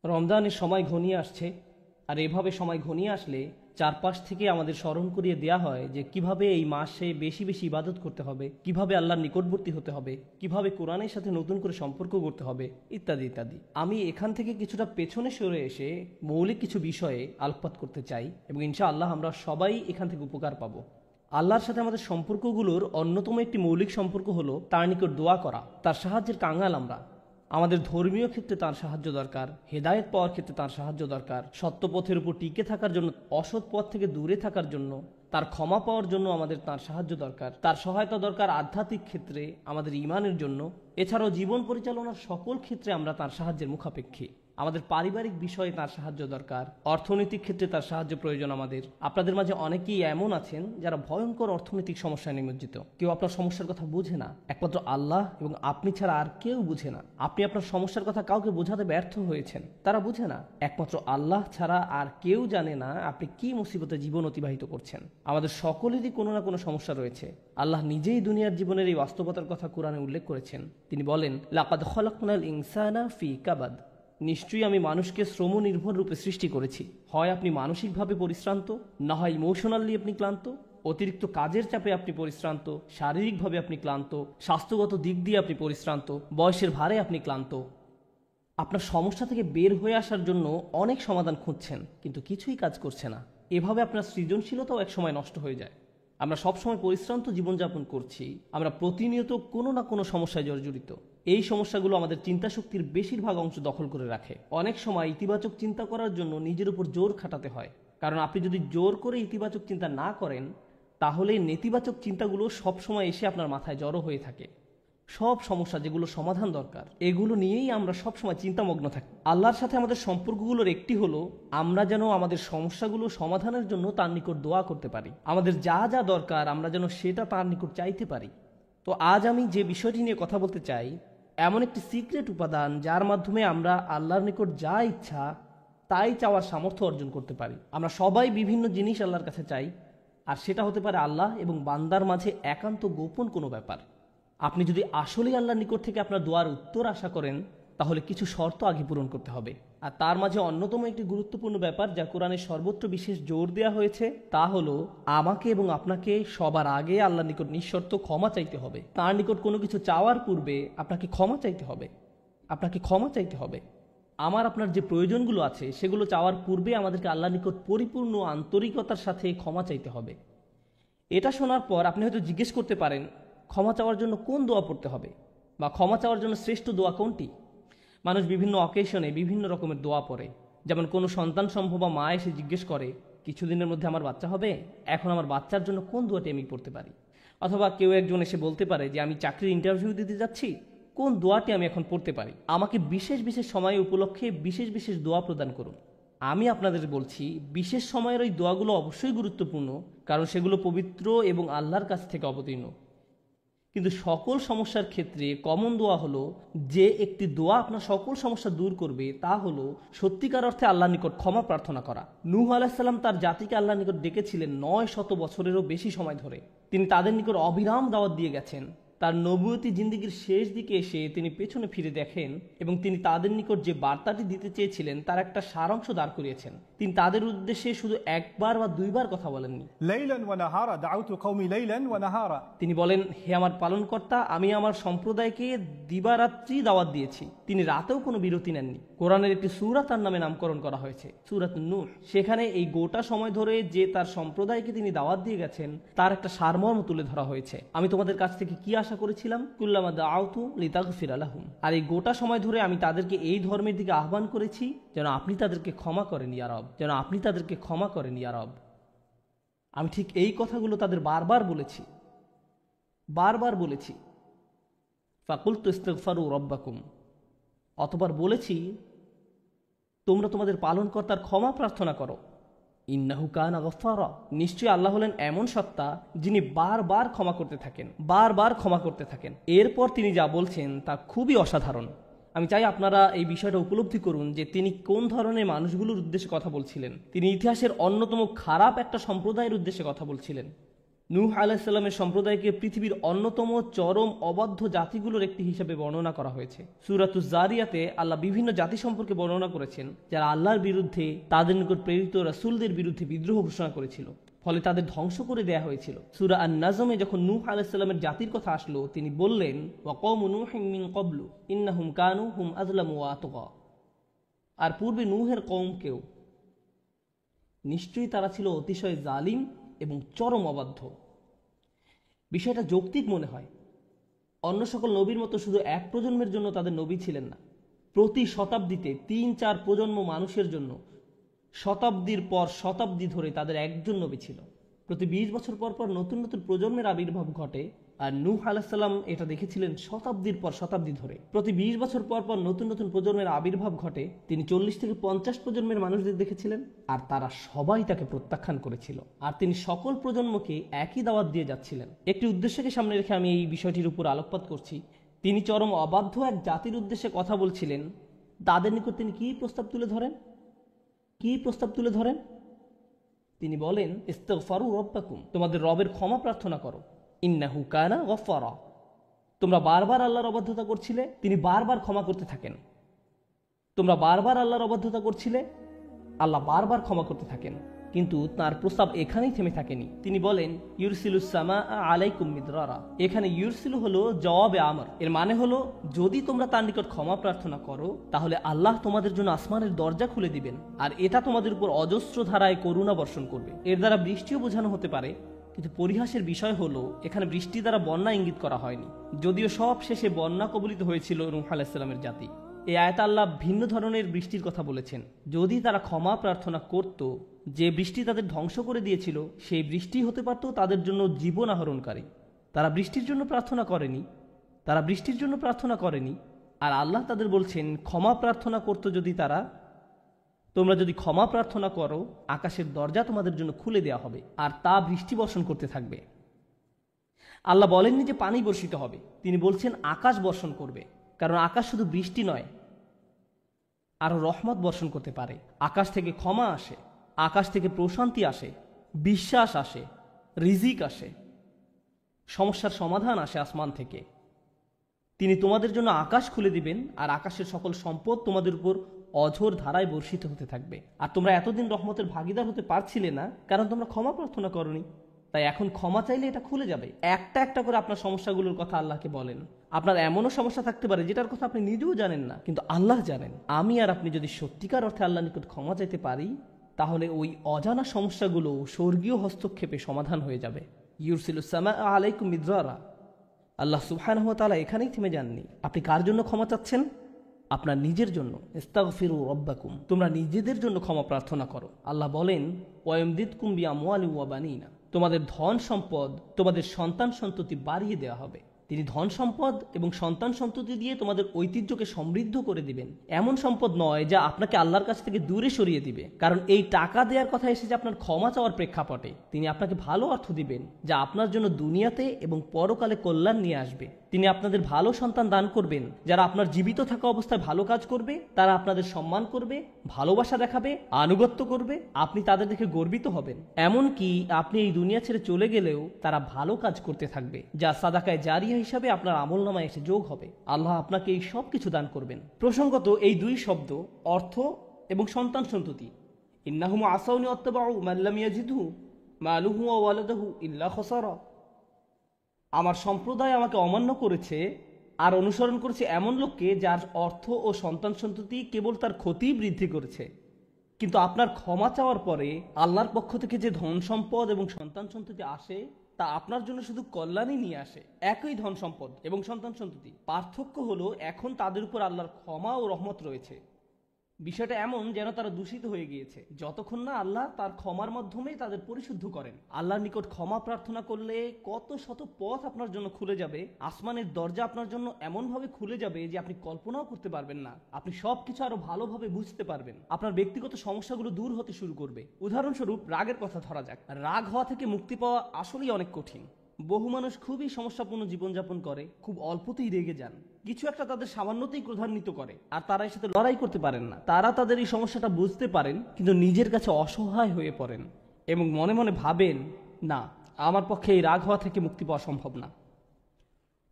রমজানের সময় ঘনিয়ে আসছে, আর এভাবে সময় ঘনিয়ে আসলে চারপাশ থেকে আমাদের স্মরণ করিয়ে দেয়া হয় যে কিভাবে এই মাসে বেশি বেশি ইবাদত করতে হবে, কিভাবে আল্লাহর নিকটবর্তী হতে হবে, কিভাবে কোরআনের সাথে নতুন করে সম্পর্ক করতে হবে, ইত্যাদি ইত্যাদি। আমি এখান থেকে কিছুটা পেছনে সরে এসে মৌলিক কিছু বিষয়ে আলোকপাত করতে চাই এবং ইনশাআল্লাহ আমরা সবাই এখান থেকে উপকার পাবো। আল্লাহর সাথে আমাদের সম্পর্কগুলোর অন্যতম একটি মৌলিক সম্পর্ক হলো তার নিকট দোয়া করা। তার সাহায্যের কাঙাল আমরা। আমাদের ধর্মীয় ক্ষেত্রে তার সাহায্য দরকার, হেদায়েত পাওয়ার ক্ষেত্রে তার সাহায্য দরকার, সত্য পথের উপর টিকে থাকার জন্য, অসৎ পথ থেকে দূরে থাকার জন্য, তার ক্ষমা পাওয়ার জন্য আমাদের তার সাহায্য দরকার, তার সহায়তা দরকার আধ্যাত্মিক ক্ষেত্রে আমাদের ঈমানের জন্য। এছাড়াও জীবন পরিচালনার সকল ক্ষেত্রে আমরা তার সাহায্যের মুখাপেক্ষী। আমাদের পারিবারিক বিষয়ে তার সাহায্য দরকার, অর্থনৈতিক ক্ষেত্রে তার সাহায্য প্রয়োজন আমাদের। আপনাদের মাঝে অনেকেই এমন আছেন যারা ভয়ঙ্কর অর্থনৈতিক সমস্যায় নিমজ্জিত। কেউ আপনার সমস্যার কথা বুঝে না, একমাত্র আল্লাহ এবং আপনি ছাড়া আর কেউ বুঝে না। আপনি আপনার সমস্যার কথা কাউকে বোঝাতে ব্যর্থ হয়েছেন, তারা বুঝে না। একমাত্র আল্লাহ ছাড়া আর কেউ জানে না আপনি কি মুসিবতে জীবন অতিবাহিত করছেন। আমাদের সকলেরই কোনো না কোনো সমস্যা রয়েছে। আল্লাহ নিজেই দুনিয়ার জীবনের এই বাস্তবতার কথা কোরআনে উল্লেখ করেছেন। তিনি বলেন, লাকাদ খলাকনাল ইনসানা ফি কাবাদ, নিশ্চয়ই আমি মানুষকে শ্রম নির্ভর রূপে সৃষ্টি করেছি। হয় আপনি মানসিকভাবে পরিশ্রান্ত, না হয় ইমোশনালি আপনি ক্লান্ত। অতিরিক্ত কাজের চাপে আপনি পরিশ্রান্ত, শারীরিকভাবে আপনি ক্লান্ত, স্বাস্থ্যগত দিক দিয়ে আপনি পরিশ্রান্ত, বয়সের ভারে আপনি ক্লান্ত। আপনার সমস্যা থেকে বের হয়ে আসার জন্য অনেক সমাধান খুঁজছেন, কিন্তু কিছুই কাজ করছে না। এভাবে আপনার সৃজনশীলতাও একসময় নষ্ট হয়ে যায়। আমরা সবসময় পরিশ্রান্ত জীবনযাপন করছি, আমরা প্রতিনিয়ত কোনো না কোনো সমস্যায় জর্জরিত। এই সমস্যাগুলো আমাদের চিন্তাশক্তির বেশিরভাগ অংশ দখল করে রাখে। অনেক সময় ইতিবাচক চিন্তা করার জন্য নিজের উপর জোর খাটাতে হয়, কারণ আপনি যদি জোর করে ইতিবাচক চিন্তা না করেন, তাহলে নেতিবাচক চিন্তাগুলো সবসময় এসে আপনার মাথায় জড়ো হয়ে থাকে। সব সমস্যা যেগুলো সমাধান দরকার, এগুলো নিয়েই আমরা সবসময় চিন্তামগ্ন থাকি। আল্লাহর সাথে আমাদের সম্পর্কগুলোর একটি হলো আমরা যেন আমাদের সমস্যাগুলো সমাধানের জন্য তার নিকট দোয়া করতে পারি। আমাদের যা যা দরকার আমরা যেন সেটা তার নিকট চাইতে পারি। তো আজ আমি যে বিষয়টি নিয়ে কথা বলতে চাই, এমন একটি সিক্রেট উপাদান যার মাধ্যমে আমরা আল্লাহর নিকট যা ইচ্ছা তাই চাওয়ার সামর্থ্য অর্জন করতে পারি। আমরা সবাই বিভিন্ন জিনিস আল্লাহর কাছে চাই, আর সেটা হতে পারে আল্লাহ এবং বান্দার মাঝে একান্ত গোপন কোনো ব্যাপার। আপনি যদি আসলেই আল্লাহর নিকট থেকে আপনার দোয়ার উত্তর আশা করেন, তাহলে কিছু শর্ত আগে পূরণ করতে হবে। আর তার মাঝে অন্যতম একটি গুরুত্বপূর্ণ ব্যাপার যা কোরআনের সর্বত্র বিশেষ জোর দেওয়া হয়েছে, তা হলো আমাকে এবং আপনাকে সবার আগে আল্লাহর নিকট নিঃশর্ত ক্ষমা চাইতে হবে। তার নিকট কোনো কিছু চাওয়ার পূর্বে আপনাকে ক্ষমা চাইতে হবে। আপনাকে ক্ষমা চাইতে হবে। আপনার যে প্রয়োজনগুলো আছে সেগুলো চাওয়ার পূর্বে আমাদেরকে আল্লাহর নিকট পরিপূর্ণ আন্তরিকতার সাথে ক্ষমা চাইতে হবে। এটা শোনার পর আপনি হয়তো জিজ্ঞেস করতে পারেন, ক্ষমা চাওয়ার জন্য কোন দোয়া পড়তে হবে, বা ক্ষমা চাওয়ার জন্য শ্রেষ্ঠ দোয়া কোনটি? মানুষ বিভিন্ন অকেশনে বিভিন্ন রকমের দোয়া পড়ে। যেমন কোনো সন্তান সম্ভবা মা এসে জিজ্ঞেস করে, কিছুদিনের মধ্যে আমার বাচ্চা হবে, এখন আমার বাচ্চার জন্য কোন দোয়াটি আমি পড়তে পারি? অথবা কেউ একজন এসে বলতে পারে যে আমি চাকরির ইন্টারভিউ দিতে যাচ্ছি, কোন দোয়াটি আমি এখন পড়তে পারি? আমাকে বিশেষ বিশেষ সময় উপলক্ষে বিশেষ বিশেষ দোয়া প্রদান করুন। আমি আপনাদের বলছি, বিশেষ সময়ের ওই দোয়াগুলো অবশ্যই গুরুত্বপূর্ণ, কারণ সেগুলো পবিত্র এবং আল্লাহর কাছ থেকে অবতীর্ণ। কিন্তু সকল সমস্যার ক্ষেত্রে কমন দোয়া হলো, যে একটি দোয়া আপনার সকল সমস্যা দূর করবে, তা হলো সত্যিকার অর্থে আল্লাহর নিকট ক্ষমা প্রার্থনা করা। নূহ আলাইহিস সালাম তার জাতিকে আল্লাহর নিকট ডেকেছিলেন 900 বছরেরও বেশি সময় ধরে। তিনি তাদের নিকট অবিরাম দাওয়াত দিয়ে গেছেন। তার নবুয়তি জিন্দেগির শেষ দিকে এসে তিনি পেছনে ফিরে দেখেন এবং তিনি তাদের নিকট যে বার্তাটি দিতে চেয়েছিলেন তার একটা সারাংশ দাঁড় করিয়েছেন। তিনি তাদের উদ্দেশ্যে শুধু একবার বা দুইবার কথা বলেননি। লাইলান ওয়া নাহারা দাউতু কওমি লাইলান ওয়া নাহারা, তিনি বলেন, হে আমার পালনকর্তা, আমি আমার সম্প্রদায়কে দিবারাত্রি দাওয়াত দিয়েছি। তিনি রাতেও কোনো বিরতি নেননি। কোরআনের একটি সূরা তার নামে নামকরণ করা হয়েছে, সূরাত নূর। সেখানে এই গোটা সময় ধরে যে তার সম্প্রদায়কে তিনি দাওয়াত দিয়ে গেছেন তার একটা সারমর্ম তুলে ধরা হয়েছে। আমি তোমাদের কাছ থেকে কি আশা করেছিলাম? কুল্লামা দাআউতু লিতাগফিরা লাহুম। আর এই গোটা সময় ধরে আমি তাদেরকে এই ধর্মের দিকে আহ্বান করেছি যেন আপনি তাদেরকে ক্ষমা করেন ইয়া রব, যেন আপনি তাদেরকে ক্ষমা করেন ইয়া রব। আমি ঠিক এই কথাগুলো তাদের বারবার বলেছি, বারবার বলেছি। ফাকুলতু ইস্তিগফারু রাব্বাকুম, অতবার বলেছি তোমরা তোমাদের পালনকর্তার ক্ষমা প্রার্থনা করো। ইন্নাহু কানা গফফারা, নিশ্চয়ই আল্লাহ হলেন এমন সত্তা যিনি বারবার ক্ষমা করতে থাকেন, বারবার ক্ষমা করতে থাকেন। এরপর তিনি যা বলছেন তা খুবই অসাধারণ। আমি চাই আপনারা এই বিষয়টা উপলব্ধি করুন যে তিনি কোন ধরনের মানুষগুলোর উদ্দেশ্যে কথা বলছিলেন। তিনি ইতিহাসের অন্যতম খারাপ একটা সম্প্রদায়ের উদ্দেশ্যে কথা বলছিলেন। নূহ আলাইহিস সালামের সম্প্রদায়কে পৃথিবীর অন্যতম চরম অবাধ্য জাতিগুলোর একটি হিসেবে বর্ণনা করা হয়েছে। সূরাতুজ জারিয়াতে আল্লাহ বিভিন্ন জাতি সম্পর্কে বর্ণনা করেছেন যারা আল্লাহর বিরুদ্ধে, তাদের নিকট প্রেরিত রাসূলদের বিরুদ্ধে বিদ্রোহ ঘোষণা করেছিল, ফলে তাদের ধ্বংস করে দেয়া হয়েছিল। সূরা আন-নাজমে যখন নূহ আলাইহিস সালামের জাতির কথা আসলো, তিনি বললেন, ওয়া কওমু নূহিন মিন ক্বাবলু ইন্নাহুম কানু হুম আযলামু ওয়া আতগা। আর পূর্বে নূহের কওমকেও, নিশ্চয়ই তারা ছিল অতিশয় জালিম এবং চরম অবাধ্য। বিষয়টা যৌক্তিক মনে হয়। অন্য সকল নবীর মতো শুধু এক প্রজন্মের জন্য তাদের নবী ছিলেন না, প্রতি শতাব্দীতে ৩-৪ প্রজন্ম মানুষের জন্য শতাব্দীর পর শতাব্দী ধরে তাদের একজন নবী ছিল। প্রতি ২০ বছর পর পর নতুন নতুন প্রজন্মের আবির্ভাব ঘটে, আর নূহ আলাইহিস সালাম এটা দেখেছিলেন শতাব্দীর পর শতাব্দী ধরে। প্রতি ২০ বছর পর পর নতুন নতুন প্রজন্মের আবির্ভাব ঘটে, তিনি ৪০ থেকে ৫০ প্রজন্মের মানুষদের দেখেছিলেন, আর তারা সবাই তাকে প্রত্যাখ্যান করেছিল। আর তিনি সকল প্রজন্মকে একই দাওয়াত দিয়ে যাচ্ছিলেন। একটি উদ্দেশ্যকে সামনে রেখে আমি এই বিষয়টির উপর আলোকপাত করছি। তিনি চরম অবাধ্য এক জাতির উদ্দেশ্যে কথা বলছিলেন। তাদের নিকট তিনি কি প্রস্তাব তুলে ধরেন? তিনি বলেন, ইস্তিগফারু রাব্বাকুম, তোমাদের রবের ক্ষমা প্রার্থনা করো, ইন্নাহু কানা গফফারা। তোমরা বারবার আল্লাহর অবাধ্যতা করছিলে, তিনি বারবার ক্ষমা করতে থাকেন। তোমরা বারবার আল্লাহর অবাধ্যতা করছিলে, আল্লাহ বারবার ক্ষমা করতে থাকেন। কিন্তু তার প্রস্তাব এখানেই থেমে থাকেনি। তিনি বলেন, ইউরসিলুস সামা আলাইকুম মিদরারা। এখানে ইউরসিলু হলো জওয়াবে আমর। এর মানে হলো, যদি তোমরা তার নিকট ক্ষমা প্রার্থনা করো, তাহলে আল্লাহ তোমাদের জন্য আসমানের দরজা খুলে দিবেন, আর এটা তোমাদের উপর অজস্র ধারায় করুণা বর্ষণ করবে। এর দ্বারা বৃষ্টিও বোঝানো হতে পারে, কিন্তু পরিহাসের বিষয় হলো এখানে বৃষ্টি দ্বারা বন্যা ইঙ্গিত করা হয়নি, যদিও সব শেষে বন্যা কবলিত হয়েছিল নূহ আলাইহিস সালামের জাতি। এই আয়াতে আল্লাহ ভিন্ন ধরনের বৃষ্টির কথা বলেছেন। যদি তারা ক্ষমা প্রার্থনা করত, যে বৃষ্টি তাদের ধ্বংস করে দিয়েছিল সেই বৃষ্টি হতে পারত তাদের জন্য জীবন আহরণকারী। তারা বৃষ্টির জন্য প্রার্থনা করেনি, আর আল্লাহ তাদের বলছেন, ক্ষমা প্রার্থনা করত যদি তারা, তোমরা যদি ক্ষমা প্রার্থনা করো, আকাশের দরজা তোমাদের জন্য খুলে দেওয়া হবে, আর তা বৃষ্টি বর্ষণ করতে থাকবে। আল্লাহ বলেননি যে পানি বর্ষিত হবে, তিনি বলছেন আকাশ বর্ষণ করবে, কারণ আকাশ শুধু বৃষ্টি নয়, আরো রহমত বর্ষণ করতে পারে। আকাশ থেকে ক্ষমা আসে, আকাশ থেকে প্রশান্তি আসে, বিশ্বাস আসে, রিজিক আসে, সমস্যার সমাধান আসে আসমান থেকে। তিনি তোমাদের জন্য আকাশ খুলে দিবেন, আর আকাশের সকল সম্পদ তোমাদের উপর অঝোর ধারায় বর্ষিত হতে থাকবে। আর তোমরা এতদিন রহমতের ভাগিদার হতে পারছিলে না, কারণ তোমরা ক্ষমা প্রার্থনা করনি। তাই এখন ক্ষমা চাইলে এটা খুলে যাবে। একটা একটা করে আপনার সমস্যাগুলোর কথা আল্লাহকে বলেন। আপনার এমনও সমস্যা থাকতে পারে যেটার কথা আপনি নিজেও জানেন না, কিন্তু আল্লাহ জানেন। আমি আর আপনি যদি সত্যিকার অর্থে আল্লাহর নিকট ক্ষমা চাইতে পারি, তাহলে ওই অজানা সমস্যাগুলো স্বর্গীয় হস্তক্ষেপে সমাধান হয়ে যাবে। ইউরসিলুস সামা আলাইকুম মিদরারা। আল্লাহ সুবহানাহু ওয়া তাআলা এখানেই থেমে যাননি। আপনি কার জন্য ক্ষমা চাচ্ছেন? আপনার নিজের জন্য। ইস্তাগফিরু রাব্বাকুম, তোমরা নিজেদের জন্য ক্ষমা প্রার্থনা করো। আল্লাহ বলেন, ওয়ায়ুমদিদকুম বিআমওয়ালিন ওয়া বানিনা, তোমাদের ধন সম্পদ, তোমাদের সন্তান সন্ততি বাড়িয়ে দেওয়া হবে। তিনি ধন সম্পদ এবং সন্তান সন্ততি দিয়ে তোমাদের ঐতিহ্যকে সমৃদ্ধ করে দিবেন। এমন সম্পদ নয় যা আপনাকে আল্লাহর কাছ থেকে দূরে সরিয়ে দিবে, কারণ এই টাকা দেওয়ার কথা এসেছে আপনার ক্ষমা চাওয়ার প্রেক্ষাপটে। তিনি আপনাকে ভালো অর্থ দিবেন, যা আপনার জন্য দুনিয়াতে এবং পরকালে কল্যাণ নিয়ে আসবে। তিনি আপনাদের ভালো সন্তান দান করবেন, যারা আপনার জীবিত থাকা অবস্থায় ভালো কাজ করবে, তারা আপনাদের সম্মান করবে, ভালোবাসা দেখাবে, আনুগত্য করবে, আপনি তাদের দেখে গর্বিত হবেন। এমনকি আপনি এই দুনিয়া ছেড়ে চলে গেলেও তারা ভালো কাজ করতে থাকবে, যা সাদাকায়ে জারিয়া হিসাবে আপনার আমলনামায় এসে যোগ হবে। আল্লাহ আপনাকে এই সব কিছু দান করবেন। প্রসঙ্গত এই দুই শব্দ, অর্থ এবং সন্তান সন্ততি, ইন্নাহুম আসাউনি ওয়াত্তাবাউ মান লাম ইয়াজিদহু মালুহু ওয়া ওয়ালাদুহু ইল্লা খাসারা। আমার সম্প্রদায় আমাকে অমান্য করেছে আর অনুসরণ করেছে এমন লোককে যার অর্থ ও সন্তান সন্ততি কেবল তার ক্ষতি বৃদ্ধি করেছে। কিন্তু আপনার ক্ষমা চাওয়ার পরে আল্লাহর পক্ষ থেকে যে ধন সম্পদ এবং সন্তান সন্ততি আসে, তা আপনার জন্য শুধু কল্যাণই নিয়ে আসে। একই ধন সম্পদ এবং সন্তান সন্ততি, পার্থক্য হলো এখন তাদের উপর আল্লাহর ক্ষমা ও রহমত রয়েছে। বিষয়টা এমন যেন তারা দূষিত হয়ে গিয়েছে, যতক্ষণ না আল্লাহ তার ক্ষমার মাধ্যমে তাদের পরিশুদ্ধ করেন। আল্লাহর নিকট ক্ষমা প্রার্থনা করলে কত শত পথ আপনার জন্য খুলে যাবে। আসমানের দরজা আপনার জন্য এমনভাবে খুলে যাবে যে আপনি কল্পনাও করতে পারবেন না। আপনি সবকিছু আরো ভালোভাবে বুঝতে পারবেন। আপনার ব্যক্তিগত সমস্যাগুলো দূর হতে শুরু করবে। উদাহরণস্বরূপ রাগের কথা ধরা যাক। রাগ হওয়া থেকে মুক্তি পাওয়া আসলেই অনেক কঠিন। বহু মানুষ খুবই সমস্যাপূর্ণ জীবনযাপন করে, খুব অল্পতেই রেগে যান, কিছু একটা তাদের সামান্যতেই ক্রোধান্বিত করে, আর তারা এর সাথে লড়াই করতে পারেন না। তারা তাদের এই সমস্যাটা বুঝতে পারেন, কিন্তু নিজের কাছে অসহায় হয়ে পড়েন এবং মনে মনে ভাবেন, না, আমার পক্ষে এই রাগ হওয়া থেকে মুক্তি পাওয়া সম্ভব না।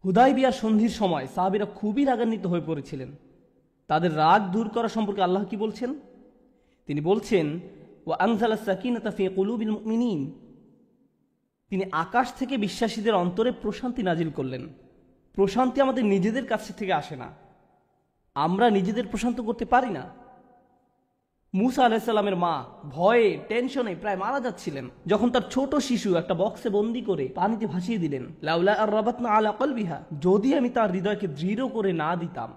হুদায়বিয়ার সন্ধির সময় সাহাবীরা খুবই রাগান্বিত হয়ে পড়েছিলেন। তাদের রাগ দূর করা সম্পর্কে আল্লাহ কি বলছেন? তিনি বলছেন, ওয়া আনজালাস সাকিনাতা ফি কুলুবিল মুমিনিন, তিনি আকাশ থেকে বিশ্বাসীদের অন্তরে প্রশান্তি নাজিল করলেন। প্রশান্তি আমাদের নিজেদের কাছ থেকে আসে না, আমরা নিজেদের প্রশান্ত করতে পারি না। মুসা আলাইসাল্লামের মা ভয়ে টেনশনে প্রায় মারা যাচ্ছিলেন, যখন তার ছোট শিশু একটা বক্সে বন্দি করে পানিতে ভাসিয়ে দিলেন। লাউলা আর রাবাতনা আলা কলবিহা, যদি আমি তার হৃদয়কে দৃঢ় করে না দিতাম।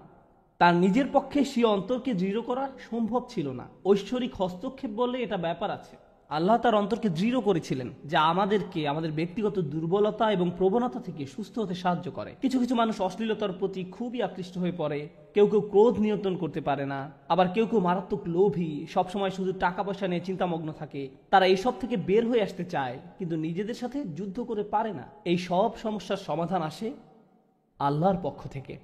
তার নিজের পক্ষে সে অন্তরকে দৃঢ় করা সম্ভব ছিল না। ঐশ্বরিক হস্তক্ষেপ বললে এটা ব্যাপার আছে। আল্লাহ তার অন্তরকে দৃঢ় করেছিলেন, যা আমাদেরকে আমাদের ব্যক্তিগত দুর্বলতা এবং প্রবণতা থেকে সুস্থ হতে সাহায্য করে। কিছু কিছু মানুষ অশ্লীলতার প্রতি খুবই আকৃষ্ট হয়ে পড়ে, কেউ কেউ ক্রোধ নিয়ন্ত্রণ করতে পারে না, আবার কেউ কেউ মারাত্মক লোভী, সবসময় শুধু টাকা পয়সা নিয়ে চিন্তামগ্ন থাকে। তারা এইসব থেকে বের হয়ে আসতে চায়, কিন্তু নিজেদের সাথে যুদ্ধ করে পারে না। এই সব সমস্যার সমাধান আসে আল্লাহর পক্ষ থেকে।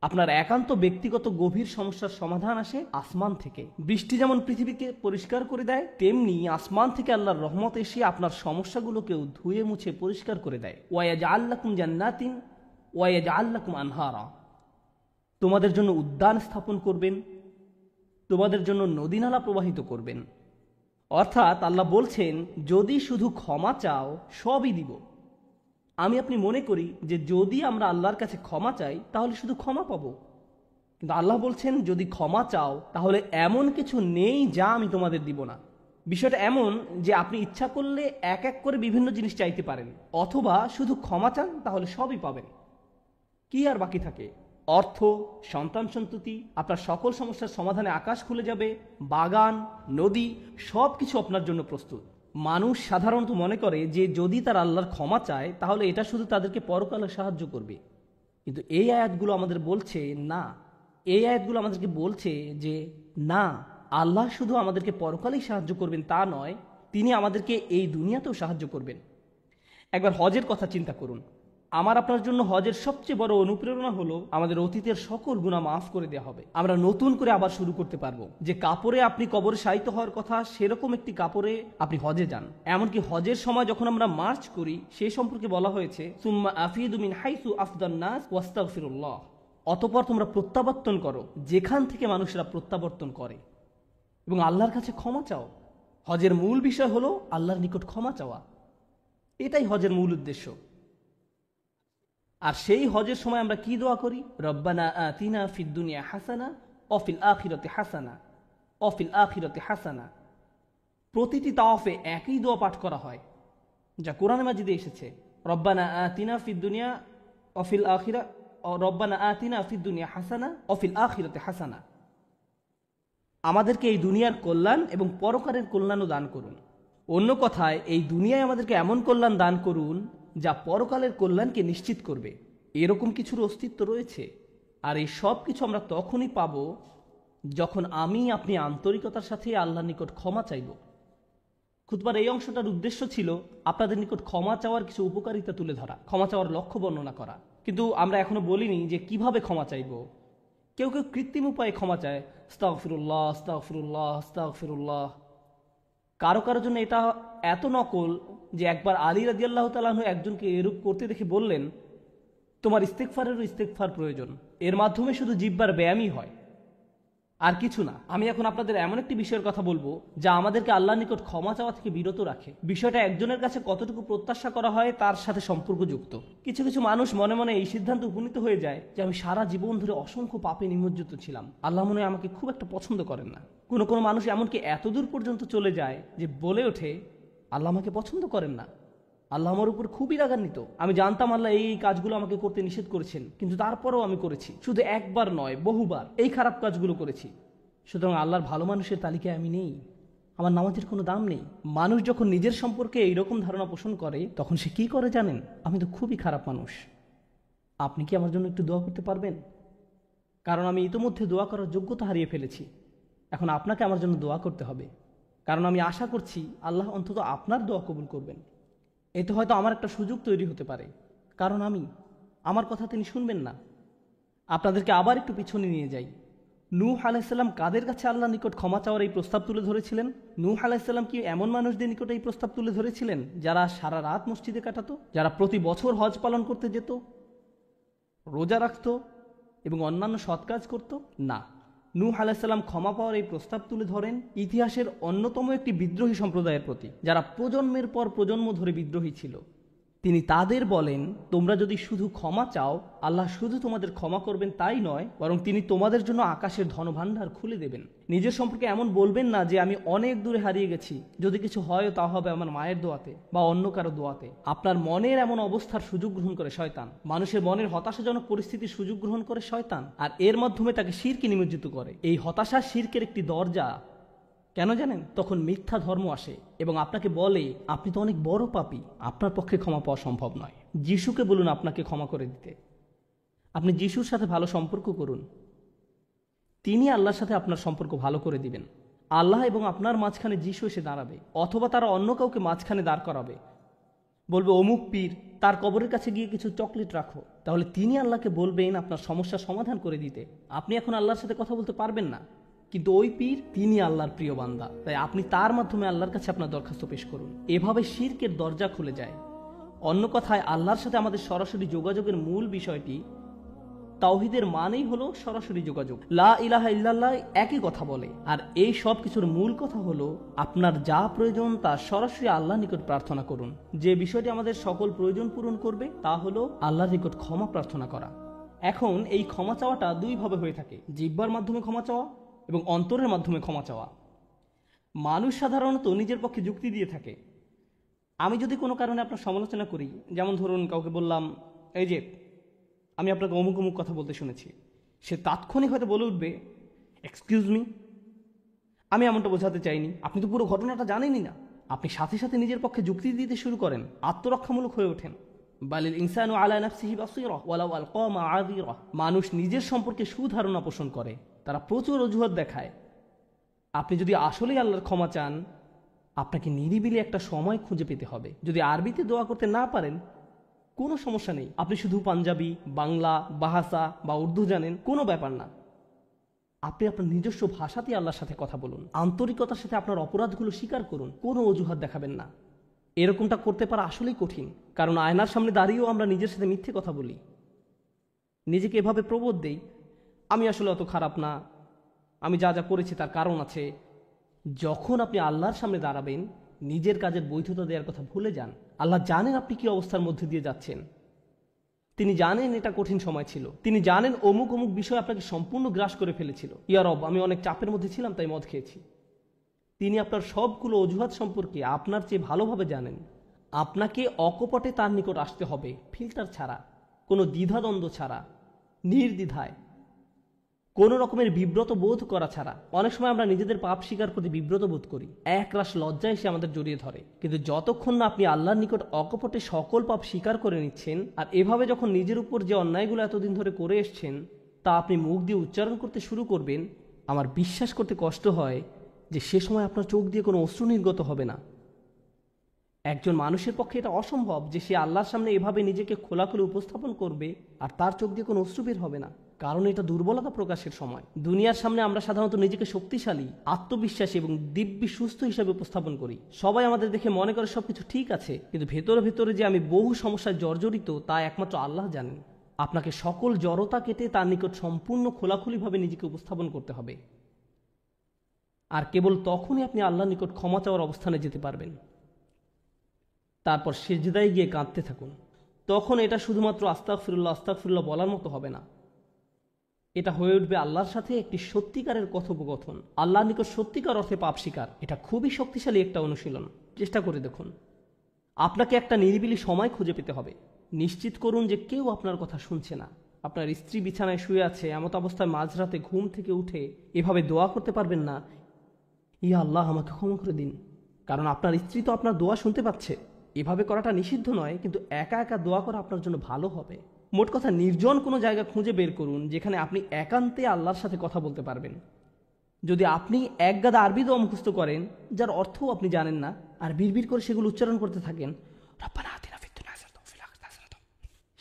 আপনার একান্ত ব্যক্তিগত গভীর সমস্যার সমাধান আসে আসমান থেকে। বৃষ্টি যেমন পৃথিবীকে পরিষ্কার করে দেয়, তেমনি আসমান থেকে আল্লাহর রহমত এসে আপনার সমস্যাগুলোকেও ধুয়ে মুছে পরিষ্কার করে দেয়। ওয়ায়াজআল লাকুম জান্নাতিন ওয়ায়াজআল লাকুম আনহারা, তোমাদের জন্য উদ্যান স্থাপন করবেন, তোমাদের জন্য নদীনালা প্রবাহিত করবেন। অর্থাৎ আল্লাহ বলছেন, যদি শুধু ক্ষমা চাও সবই দিব। আমি আপনি মনে করি যে যদি আমরা আল্লাহর কাছে ক্ষমা চাই তাহলে শুধু ক্ষমা পাবো, কিন্তু আল্লাহ বলছেন যদি ক্ষমা চাও তাহলে এমন কিছু নেই যা আমি তোমাদের দিব না। বিষয়টা এমন যে আপনি ইচ্ছা করলে এক এক করে বিভিন্ন জিনিস চাইতে পারেন, অথবা শুধু ক্ষমা চান তাহলে সবই পাবেন। কি আর বাকি থাকে? অর্থ, সন্তান সন্ততি, আপনার সকল সমস্যার সমাধানে আকাশ খুলে যাবে, বাগান, নদী, সব কিছু আপনার জন্য প্রস্তুত। মানুষ সাধারণত মনে করে যে যদি তার আল্লাহর ক্ষমা চায় তাহলে এটা শুধু তাদেরকে পরকালে সাহায্য করবে, কিন্তু এই আয়াতগুলো আমাদের বলছে না। এই আয়াতগুলো আমাদেরকে বলছে যে না, আল্লাহ শুধু আমাদেরকে পরকালেই সাহায্য করবেন তা নয়, তিনি আমাদেরকে এই দুনিয়াতেও সাহায্য করবেন। একবার হজের কথা চিন্তা করুন। আমার আপনার জন্য হজের সবচেয়ে বড় অনুপ্রেরণা হলো আমাদের অতীতের সকল গুনাহ মাফ করে দেওয়া হবে। আমরা নতুন করে আবার শুরু করতে পারবো। যে কাপড়ে আপনি কবরে শায়িত হওয়ার কথা, সেরকম একটি কাপড়ে আপনি হজে যান। এমনকি হজের সময় যখন আমরা মার্চ করি, সে সম্পর্কে বলা হয়েছে, সুম্মা আফিদু মিন হাইসু আফদান নাস ওয়াস্তাগফিরুল্লাহ, অতঃপর তোমরা প্রত্যাবর্তন করো যেখান থেকে মানুষেরা প্রত্যাবর্তন করে, এবং আল্লাহর কাছে ক্ষমা চাও। হজের মূল বিষয় হলো আল্লাহর নিকট ক্ষমা চাওয়া। এটাই হজের মূল উদ্দেশ্য। আর সেই হজের সময় আমরা কি দোয়া করি? রব্বানা আতিনা ফিদ দুনিয়া হাসানা অফিল আখিরাতি হাসানা অফিল আখিরাতি হাসানা। প্রতিটি তাওয়াফে একই দোয়া পাঠ করা হয়, যা কোরআনে মাজিদে এসেছে। রব্বানা আতিনা ফিদ দুনিয়া অফিল আখিরা, রব্বানা আতিনা ফিদ দুনিয়া হাসানা অফিল আখিরাতি হাসানা। আমাদেরকে এই দুনিয়ার কল্যাণ এবং পরকালের কল্যাণও দান করুন। অন্য কথায়, এই দুনিয়ায় আমাদেরকে এমন কল্যাণ দান করুন যা পরকালের কল্যাণকে নিশ্চিত করবে। এরকম কিছুর অস্তিত্ব রয়েছে, আর এই সব কিছু আমরা তখনই পাব যখন আমি আপনি আন্তরিকতার সাথে আল্লাহর নিকট ক্ষমা চাইব। খুতবার এই অংশটার উদ্দেশ্য ছিল আপনাদের নিকট ক্ষমা চাওয়ার কিছু উপকারিতা তুলে ধরা, ক্ষমা চাওয়ার লক্ষ্য বর্ণনা করা। কিন্তু আমরা এখনো বলিনি যে কিভাবে ক্ষমা চাইব। কেউ কেউ কৃত্রিম উপায়ে ক্ষমা চায়, আস্তাগফিরুল্লাহ আস্তাগফিরুল্লাহ আস্তাগফিরুল্লাহ। কারো কারো জন্য এটা এত নকল যে একবার আলী রাদিয়াল্লাহু তাআলা আনহু একজনকে এরূপ করতে দেখে বললেন, তোমার ইস্তেগফারেরও ইস্তেগফার প্রয়োজন। এর মাধ্যমে শুধু জিহ্বার ব্যায়ামই হয়, আর কিছু না। আমি এখন আপনাদের এমন একটি বিষয়ের কথা বলবো যা আমাদেরকে আল্লাহর নিকট ক্ষমা চাওয়া থেকে বিরত রাখে। বিষয়টা একজনের কাছে কতটুকু প্রত্যাশা করা হয় তার সাথে সম্পর্কযুক্ত। কিছু কিছু মানুষ মনে মনে এই সিদ্ধান্ত উপনীত হয়ে যায় যে আমি সারা জীবন ধরে অসংখ্য পাপে নিমজ্জিত ছিলাম, আল্লাহ মনে হয় আমাকে খুব একটা পছন্দ করেন না। কোনো কোনো মানুষ এমনকি এতদূর পর্যন্ত চলে যায় যে বলে ওঠে, আল্লাহ আমাকে পছন্দ করেন না, আল্লাহ আমার উপর খুবই রাগান্বিত। আমি জানতাম আল্লাহ এই কাজগুলো আমাকে করতে নিষেধ করেছেন, কিন্তু তারপরেও আমি করেছি। শুধু একবার নয়, বহুবার এই খারাপ কাজগুলো করেছি। সুতরাং আল্লাহর ভালো মানুষের তালিকায় আমি নেই, আমার নামাজের কোনো দাম নেই। মানুষ যখন নিজের সম্পর্কে এইরকম ধারণা পোষণ করে, তখন সে কি করে জানেন? আমি তো খুবই খারাপ মানুষ। আপনি কি আমার জন্য একটু দোয়া করতে পারবেন? কারণ আমি ইতোমধ্যে দোয়া করার যোগ্যতা হারিয়ে ফেলেছি। এখন আপনাকে আমার জন্য দোয়া করতে হবে, কারণ আমি আশা করছি আল্লাহ অন্তত আপনার দোয়া কবুল করবেন। এতে হয়তো আমার একটা সুযোগ তৈরি হতে পারে, কারণ আমার কথা তিনি শুনবেন না। আপনাদেরকে আবার একটু পিছনে নিয়ে যাই। নূহ আলাইহিসসালাম কাদের কাছে আল্লাহর নিকট ক্ষমা চাওয়ার এই প্রস্তাব তুলে ধরেছিলেন? নূহ আলাইহিসসালাম কি এমন মানুষদের নিকট এই প্রস্তাব তুলে ধরেছিলেন যারা সারা রাত মসজিদে কাটাতো, যারা প্রতি বছর হজ পালন করতে যেত, রোজা রাখত এবং অন্যান্য সৎ কাজ করত? না, নূহ আলাইহিসসালাম ক্ষমা পাওয়ার এই প্রস্তাব তুলে ধরেন ইতিহাসের অন্যতম একটি বিদ্রোহী সম্প্রদায়ের প্রতি, যারা প্রজন্মের পর প্রজন্ম ধরে বিদ্রোহী ছিল। তিনি তাদের বলেন, তোমরা যদি শুধু ক্ষমা চাও, আল্লাহ শুধু তোমাদের ক্ষমা করবেন তাই নয়, বরং তিনি তোমাদের জন্য আকাশের ধনভাণ্ডার খুলে দেবেন। নিজের সম্পর্কে এমন বলবেন না যে আমি অনেক দূরে হারিয়ে গেছি, যদি কিছু হয় তা হবে আমার মায়ের দোয়াতে বা অন্য কারো দোয়াতে। আপনার মনের এমন অবস্থার সুযোগ গ্রহণ করে শয়তান, মানুষের মনের হতাশাজনক পরিস্থিতির সুযোগ গ্রহণ করে শয়তান, আর এর মাধ্যমে তাকে শিরকে নিমজ্জিত করে। এই হতাশা শিরকের একটি দরজা। কেন জানেন? তখন মিথ্যা ধর্ম আসে এবং আপনাকে বলে আপনি তো অনেক বড় পাপী, আপনার পক্ষে ক্ষমা পাওয়া সম্ভব নয়। যিশুকে বলুন আপনাকে ক্ষমা করে দিতে। আপনি যিশুর সাথে ভালো সম্পর্ক করুন, তিনি আল্লাহর সাথে আপনার সম্পর্ক ভালো করে দিবেন। আল্লাহ এবং আপনার মাঝখানে যিশু এসে দাঁড়াবে, অথবা তারা অন্য কাউকে মাঝখানে দাঁড় করাবে, বলবে অমুক পীর, তার কবরের কাছে গিয়ে কিছু চকলেট রাখো। তাহলে তিনি আল্লাহকে বলবেন আপনার সমস্যার সমাধান করে দিতে। আপনি এখন আল্লাহর সাথে কথা বলতে পারবেন না, কিন্তু ওই পীর তিনি আল্লাহর প্রিয় বান্দা, তাই আপনি তার মাধ্যমে আল্লাহর কাছে আপনার দরখাস্ত পেশ করুন। এভাবে শিরকের দরজা খুলে যায়। অন্য কথায় আল্লাহর সাথে আমাদের সরাসরি যোগাযোগের মূল বিষয়টি, তাওহীদের মানেই হলো সরাসরি যোগাযোগ। লা ইলাহা ইল্লাল্লাহ একই কথা বলে, আর এই সব কিছুর মূল কথা হলো আপনার যা প্রয়োজন তা সরাসরি আল্লাহর নিকট প্রার্থনা করুন। যে বিষয়টি আমাদের সকল প্রয়োজন পূরণ করবে তা হলো আল্লাহর নিকট ক্ষমা প্রার্থনা করা। এখন এই ক্ষমা চাওয়াটা দুইভাবে হয়ে থাকে, জিহ্বার মাধ্যমে ক্ষমা চাওয়া এবং অন্তরের মাধ্যমে ক্ষমা চাওয়া। মানুষ সাধারণত নিজের পক্ষে যুক্তি দিয়ে থাকে। আমি যদি কোনো কারণে আপনার সমালোচনা করি, যেমন ধরুন কাউকে বললাম এই যে আমি আপনাকে অমুক অমুক কথা বলতে শুনেছি, সে তাৎক্ষণিক হয়তো বলে উঠবে এক্সকিউজ মি, আমি এমনটা বোঝাতে চাইনি, আপনি তো পুরো ঘটনাটা জানেনই না। আপনি সাথে সাথে নিজের পক্ষে যুক্তি দিতে শুরু করেন, আত্মরক্ষামূলক হয়ে ওঠেন। বালিল ইনসানু আলা নাফসিহি বাসীরা ওয়ালাউ আলকা মাআযিরা। মানুষ নিজের সম্পর্কে সুধারণা পোষণ করে, তারা প্রচুর অজুহাত দেখায়। আপনি যদি আসলেই আল্লাহর ক্ষমা চান, আপনাকে নিরিবিলি একটা সময় খুঁজে পেতে হবে। যদি আরবিতে দোয়া করতে না পারেন কোনো সমস্যা নেই, আপনি শুধু পাঞ্জাবি, বাংলা, বাহাসা বা উর্দু জানেন, কোনো ব্যাপার না। আপনি আপনার নিজস্ব ভাষাতেই আল্লাহর সাথে কথা বলুন, আন্তরিকতার সাথে আপনার অপরাধগুলো স্বীকার করুন, কোনো অজুহাত দেখাবেন না। এরকমটা করতে পারা আসলেই কঠিন, কারণ আয়নার সামনে দাঁড়িয়েও আমরা নিজের সাথে মিথ্যে কথা বলি, নিজেকে এভাবে প্রবোধ দেই আমি আসলে অত খারাপ না, আমি যা যা করেছি তার কারণ আছে। যখন আপনি আল্লাহর সামনে দাঁড়াবেন, নিজের কাজের বৈধতা দেওয়ার কথা ভুলে যান। আল্লাহ জানেন আপনি কি অবস্থার মধ্যে দিয়ে যাচ্ছেন, তিনি জানেন এটা কঠিন সময় ছিল, তিনি জানেন অমুক অমুক বিষয় আপনাকে সম্পূর্ণ গ্রাস করে ফেলেছিল। ইয়া রব, আমি অনেক চাপের মধ্যে ছিলাম তাই মদ খেয়েছি। তিনি আপনার সবগুলো অজুহাত সম্পর্কে আপনার চেয়ে ভালোভাবে জানেন। আপনাকে অকপটে তার নিকট আসতে হবে, ফিল্টার ছাড়া, কোনো দ্বিধাদ্বন্দ্ব ছাড়া, নির্দ্বিধায়, কোনো রকমের বিব্রত বোধ করা ছাড়া। অনেক সময় আমরা নিজেদের পাপ স্বীকার করতে বিব্রত বোধ করি, একরাশ লজ্জা এসে আমাদের জড়িয়ে ধরে। কিন্তু যতক্ষণ না আপনি আল্লাহর নিকট অকপটে সকল পাপ স্বীকার করে নিচ্ছেন, আর এভাবে যখন নিজের উপর যে অন্যায়গুলো এতদিন ধরে করে এসছেন তা আপনি মুখ দিয়ে উচ্চারণ করতে শুরু করবেন, আমার বিশ্বাস করতে কষ্ট হয় যে সে সময় আপনার চোখ দিয়ে কোনো অশ্রু নির্গত হবে না। একজন মানুষের পক্ষে এটা অসম্ভব যে সে আল্লাহর সামনে এভাবে নিজেকে খোলাখুলি উপস্থাপন করবে আর তার চোখ দিয়ে কোনো অশ্রু বের হবে না, কারণ এটা দুর্বলতা প্রকাশের সময়। দুনিয়ার সামনে আমরা সাধারণত নিজেকে শক্তিশালী, আত্মবিশ্বাসী এবং দিব্যি সুস্থ হিসাবে উপস্থাপন করি। সবাই আমাদের দেখে মনে করে সবকিছু ঠিক আছে, কিন্তু ভেতরে ভেতরে যে আমি বহু সমস্যায় জর্জরিত তা একমাত্র আল্লাহ জানেন। আপনাকে সকল জড়তা কেটে তার নিকট সম্পূর্ণ খোলাখুলিভাবে নিজেকে উপস্থাপন করতে হবে, আর কেবল তখনই আপনি আল্লাহর নিকট ক্ষমা চাওয়ার অবস্থানে যেতে পারবেন। তারপর সিজদায় গিয়ে কাঁদতে থাকুন। তখন এটা শুধুমাত্র আস্তাগফিরুল্লাহ আস্তাগফিরুল্লাহ বলার মতো হবে না, এটা হয়ে উঠবে আল্লাহর সাথে একটি সত্যিকারের কথোপকথন, আল্লাহর নিকট সত্যিকার অর্থে পাপ স্বীকার। এটা খুবই শক্তিশালী একটা অনুশীলন, চেষ্টা করে দেখুন। আপনাকে একটা নিরিবিলি সময় খুঁজে পেতে হবে। নিশ্চিত করুন যে কেউ আপনার কথা শুনছে না। আপনার স্ত্রী বিছানায় শুয়ে আছে, এমত অবস্থায় মাঝরাতে ঘুম থেকে উঠে এভাবে দোয়া করতে পারবেন না, ইয়া আল্লাহ আমাকে ক্ষমা করে দিন, কারণ আপনার স্ত্রী তো আপনার দোয়া শুনতে পাচ্ছে। এভাবে করাটা নিষিদ্ধ নয়, কিন্তু একা একা দোয়া করা আপনার জন্য ভালো হবে। মোট কথা, নির্জন কোনো জায়গা খুঁজে বের করুন যেখানে আপনি একান্তে আল্লাহর সাথে কথা বলতে পারবেন। যদি আপনি এক গাদা আরবি দোয়া মুখস্থ করেন যার অর্থও আপনি জানেন না, আর বিড়বিড় করে সেগুলো উচ্চারণ করতে থাকেন,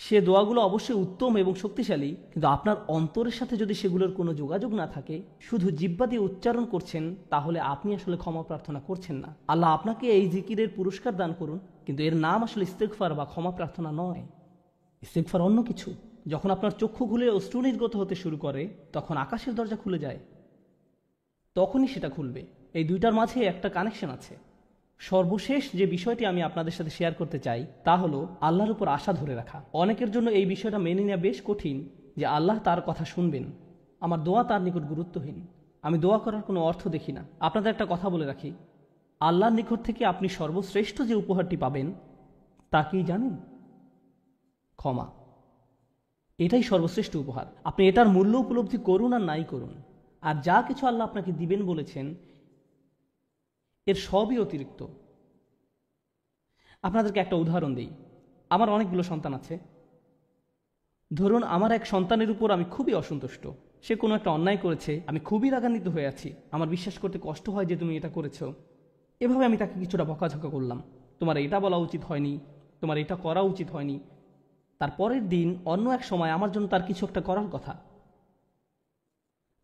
সে দোয়াগুলো অবশ্যই উত্তম এবং শক্তিশালী, কিন্তু আপনার অন্তরের সাথে যদি সেগুলোর কোনো যোগাযোগ না থাকে, শুধু জিহ্বা দিয়ে উচ্চারণ করছেন, তাহলে আপনি আসলে ক্ষমা প্রার্থনা করছেন না। আল্লাহ আপনাকে এই জিকিরের পুরস্কার দান করুন, কিন্তু এর নাম আসলে ইস্তেগফার বা ক্ষমা প্রার্থনা নয়। ইস্তেগফার অন্য কিছু। যখন আপনার চক্ষু খুলে অশ্রু নির্গত হতে শুরু করে, তখন আকাশের দরজা খুলে যায়, তখনই সেটা খুলবে। এই দুইটার মাঝে একটা কানেকশন আছে। সর্বশেষ যে বিষয়টি আমি আপনাদের সাথে শেয়ার করতে চাই তা হলো আল্লাহর উপর আশা ধরে রাখা। অনেকের জন্য এই বিষয়টা মেনে নেওয়া বেশ কঠিন যে আল্লাহ তার কথা শুনবেন, আমার দোয়া তার নিকট গুরুত্বহীন, আমি দোয়া করার কোনো অর্থ দেখি না। আপনাদের একটা কথা বলে রাখি, আল্লাহর নিকট থেকে আপনি সর্বশ্রেষ্ঠ যে উপহারটি পাবেন তা কি জানেন? ক্ষমা। এটাই সর্বশ্রেষ্ঠ উপহার। আপনি এটার মূল্য উপলব্ধি করুন আর নাই করুন, আর যা কিছু আল্লাহ আপনাকে দিবেন বলেছেন এর সবই অতিরিক্ত। আপনাদেরকে একটা উদাহরণ দিই। আমার অনেকগুলো সন্তান আছে। ধরুন আমার এক সন্তানের উপর আমি খুবই অসন্তুষ্ট। সে কোনো একটা অন্যায় করেছে, আমি খুবই রাগান্বিত হয়ে আছি, আমার বিশ্বাস করতে কষ্ট হয় যে তুমি এটা করেছো। এভাবে আমি তাকে কিছুটা বকাঝকা করলাম, তোমার এটা বলা উচিত হয়নি, তোমার এটা করা উচিত হয়নি। তার পরের দিন অন্য এক সময় আমার জন্য তার কিছু একটা করার কথা,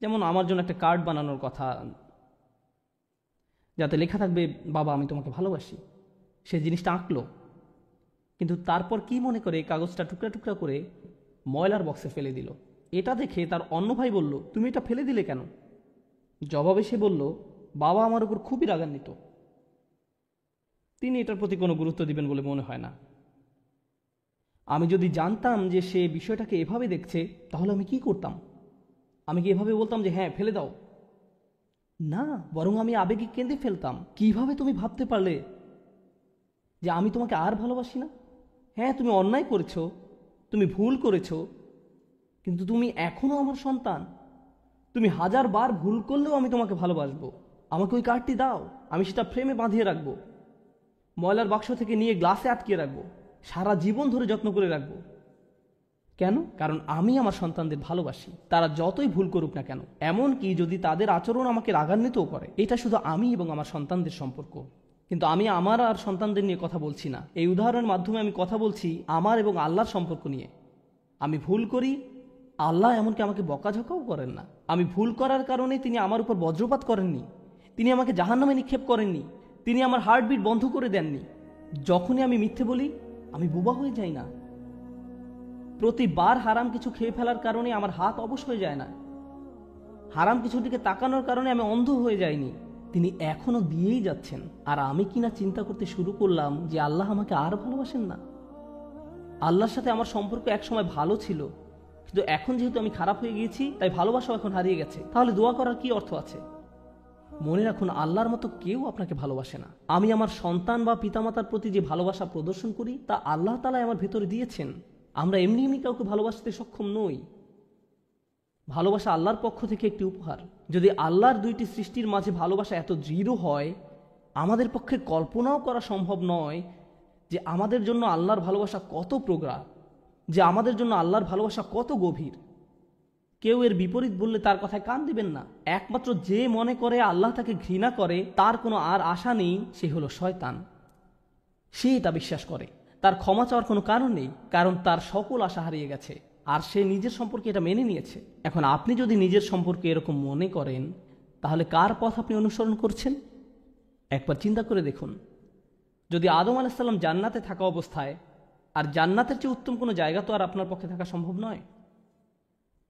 যেমন আমার জন্য একটা কার্ড বানানোর কথা, যাতে লেখা থাকবে বাবা আমি তোমাকে ভালোবাসি। সে জিনিসটা আঁকলো, কিন্তু তারপর কি মনে করে কাগজটা টুকরা টুকরা করে ময়লার বক্সে ফেলে দিল। এটা দেখে তার অন্য ভাই বলল, তুমি এটা ফেলে দিলে কেন? জবাবে সে বলল, বাবা আমার উপর খুবই রাগান্বিত, তিনি এটার প্রতি কোনো গুরুত্ব দিবেন বলে মনে হয় না। আমি যদি জানতাম যে সে বিষয়টাকে এভাবে দেখছে, তাহলে আমি কি করতাম? আমি কি এভাবে বলতাম যে হ্যাঁ ফেলে দাও? না, বরং আমি আবেগে কেঁদে ফেলতাম, কিভাবে তুমি ভাবতে পারলে যে আমি তোমাকে আর ভালোবাসি না? হ্যাঁ তুমি অন্যায় করেছো, তুমি ভুল করেছো, কিন্তু তুমি এখনো আমার সন্তান। তুমি 1000 বার ভুল করলেও আমি তোমাকে ভালোবাসবো। আমাকে ওই কার্ডটি দাও, আমি সেটা ফ্রেমে বাঁধিয়ে রাখবো, ময়লার বাক্স থেকে নিয়ে গ্লাসে আটকিয়ে রাখবো, সারা জীবন ধরে যত্ন করে রাখবো। কেন? কারণ আমি আমার সন্তানদের ভালোবাসি, তারা যতই ভুল করুক না কেন, এমনকি যদি তাদের আচরণ আমাকে রাগান্বিতও করে। এটা শুধু আমি এবং আমার সন্তানদের সম্পর্ক। কিন্তু আমি আমার আর সন্তানদের নিয়ে কথা বলছি না। এই উদাহরণের মাধ্যমে আমি কথা বলছি আমার এবং আল্লাহর সম্পর্ক নিয়ে। আমি ভুল করি, আল্লাহ এমনকি আমাকে বকাঝকাও করেন না। আমি ভুল করার কারণে তিনি আমার উপর বজ্রপাত করেননি, তিনি আমাকে জাহান্নামে নিক্ষেপ করেননি, তিনি আমার হার্টবিট বন্ধ করে দেননি। যখনই আমি মিথ্যে বলি, আমি বোবা হয়ে যাই না। প্রতিবার হারাম কিছু খেয়ে ফেলার কারণে আমার হাত অবশ হয়ে যায় না, হারাম কিছুর দিকে তাকানোর কারণে আমি অন্ধ হয়ে যাইনি। তিনি এখনো দিয়েই যাচ্ছেন। আর আমি কিনা চিন্তা করতে শুরু করলাম যে আল্লাহ আমাকে আর ভালোবাসেন না। আল্লাহর সাথে আমার সম্পর্ক একসময় ভালো ছিল, কিন্তু এখন যেহেতু আমি খারাপ হয়ে গিয়েছি, তাই ভালোবাসাও এখন হারিয়ে গেছে। তাহলে দোয়া করার কি অর্থ আছে? মনে রাখুন, আল্লাহর মতো কেউ আপনাকে ভালোবাসে না। আমি আমার সন্তান বা পিতামাতার প্রতি যে ভালোবাসা প্রদর্শন করি, তা আল্লাহ তাআলাই আমার ভেতরে দিয়েছেন। আমরা এমনি এমনি কাউকে ভালোবাসতে সক্ষম নই। ভালোবাসা আল্লাহর পক্ষ থেকে একটি উপহার। যদি আল্লাহর দুইটি সৃষ্টির মাঝে ভালোবাসা এত দৃঢ় হয়, আমাদের পক্ষে কল্পনাও করা সম্ভব নয় যে আমাদের জন্য আল্লাহর ভালোবাসা কত প্রগাঢ়, যে আমাদের জন্য আল্লাহর ভালোবাসা কত গভীর। কেউ এর বিপরীত বললে তার কথায় কান দিবেন না। একমাত্র যে মনে করে আল্লাহ তাকে ঘৃণা করে, তার কোনো আর আশা নেই, সে হলো শয়তান। সে এটা বিশ্বাস করে। তার ক্ষমা চাওয়ার কোনো কারণ নেই, কারণ তার সকল আশা হারিয়ে গেছে, আর সে নিজের সম্পর্কে এটা মেনে নিয়েছে। এখন আপনি যদি নিজের সম্পর্কে এরকম মনে করেন, তাহলে কার পথ আপনি অনুসরণ করছেন? একবার চিন্তা করে দেখুন। যদি আদম আলাইহিস সালাম জান্নাতে থাকা অবস্থায়, আর জান্নাতের চেয়ে উত্তম কোনো জায়গা তো আর আপনার পক্ষে থাকা সম্ভব নয়,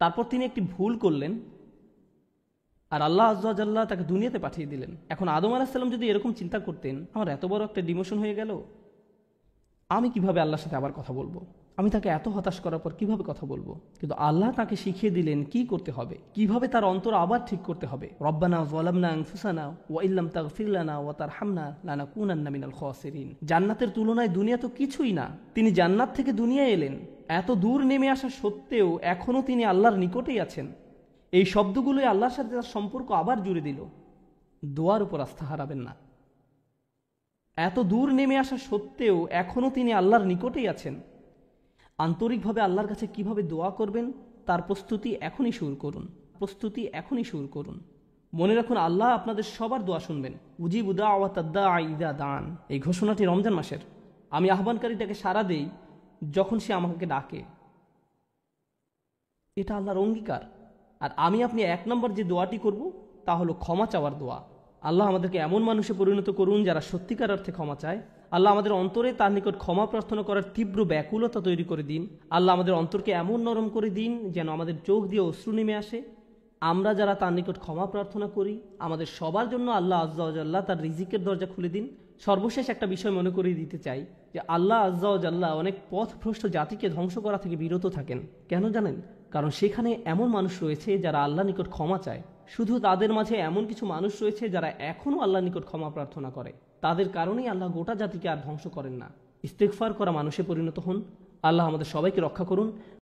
তারপর তিনি একটি ভুল করলেন আর আল্লাহ আযজা ওয়া জাল্লা তাকে দুনিয়াতে পাঠিয়ে দিলেন। এখন আদম আলাইহিস সালাম যদি এরকম চিন্তা করতেন, আমার এত বড় একটা ডিমোশন হয়ে গেল, আমি কিভাবে আল্লাহর সাথে আবার কথা বলবো? আমি তাকে এত হতাশ করার পর কিভাবে কথা বলবো? কিন্তু আল্লাহ তাকে শিখিয়ে দিলেন কি করতে হবে, কিভাবে তার অন্তর আবার ঠিক করতে হবে। রব্বানা যালামনা আনফুসানা ওয়া ইল্লাম তাগফির লানা ওয়া তারহামনা লানাকুনান্না মিনাল খাসিরিন। জান্নাতের তুলনায় দুনিয়া তো কিছুই না। তিনি জান্নাত থেকে দুনিয়ায় এলেন, এত দূর নেমে আসা সত্ত্বেও এখনো তিনি আল্লাহর নিকটেই আছেন। এই শব্দগুলোই আল্লাহর সাথে তার সম্পর্ক আবার জুড়ে দিল। দোয়ার উপর আস্থা হারাবেন না। এত দূর নেমে আসা সত্ত্বেও এখনো তিনি আল্লাহর নিকটেই আছেন। আন্তরিকভাবে আল্লাহর কাছে কিভাবে দোয়া করবেন তার প্রস্তুতি এখনই শুরু করুন। মনে রাখুন, আল্লাহ আপনাদের সবার দোয়া শুনবেন। উজিবু দাওয়াতাদ দাঈ ইযা দাআন, এই ঘোষণাটি রমজান মাসের। আমি আহ্বানকারীটাকে সাড়া দেই, যখন সে আমাকে ডাকে। এটা আল্লাহর অঙ্গীকার। আর আমি আপনি 1 নম্বর যে দোয়াটি করব তা হলো ক্ষমা চাওয়ার দোয়া। আল্লাহ আমাদেরকে এমন মানুষে পরিণত করুন যারা সত্যিকার অর্থে ক্ষমা চায়। আল্লাহ আমাদের অন্তরে তার নিকট ক্ষমা প্রার্থনা করার তীব্র ব্যাকুলতা তৈরি করে দিন। আল্লাহ আমাদের অন্তরকে এমন নরম করে দিন যেন আমাদের চোখ দিয়ে অশ্রু নেমে আসে। আমরা যারা তার নিকট ক্ষমা প্রার্থনা করি, আমাদের সবার জন্য আল্লাহ আজ্জা ওয়া জাল্লা তার রিজিকের দরজা খুলে দিন। সর্বশেষ একটা বিষয় মনে করিয়ে দিতে চাই যে আল্লাহ আজ্জা ওয়া জাল্লা অনেক পথভ্রষ্ট জাতিকে ধ্বংস করা থেকে বিরত থাকেন। কেন জানেন? কারণ সেখানে এমন মানুষ রয়েছে যারা আল্লাহ নিকট ক্ষমা চায়। শুধু তাদের মাঝে এমন কিছু মানুষ রয়েছে যারা এখনও আল্লাহ নিকট ক্ষমা প্রার্থনা করে। তাদের কারণেই আল্লাহ গোটা জাতিকে আর ধ্বংস করেন না। ইস্তেগফার করা মানুষে পরিণত হন। আল্লাহ আমাদের সবাইকে রক্ষা করুন।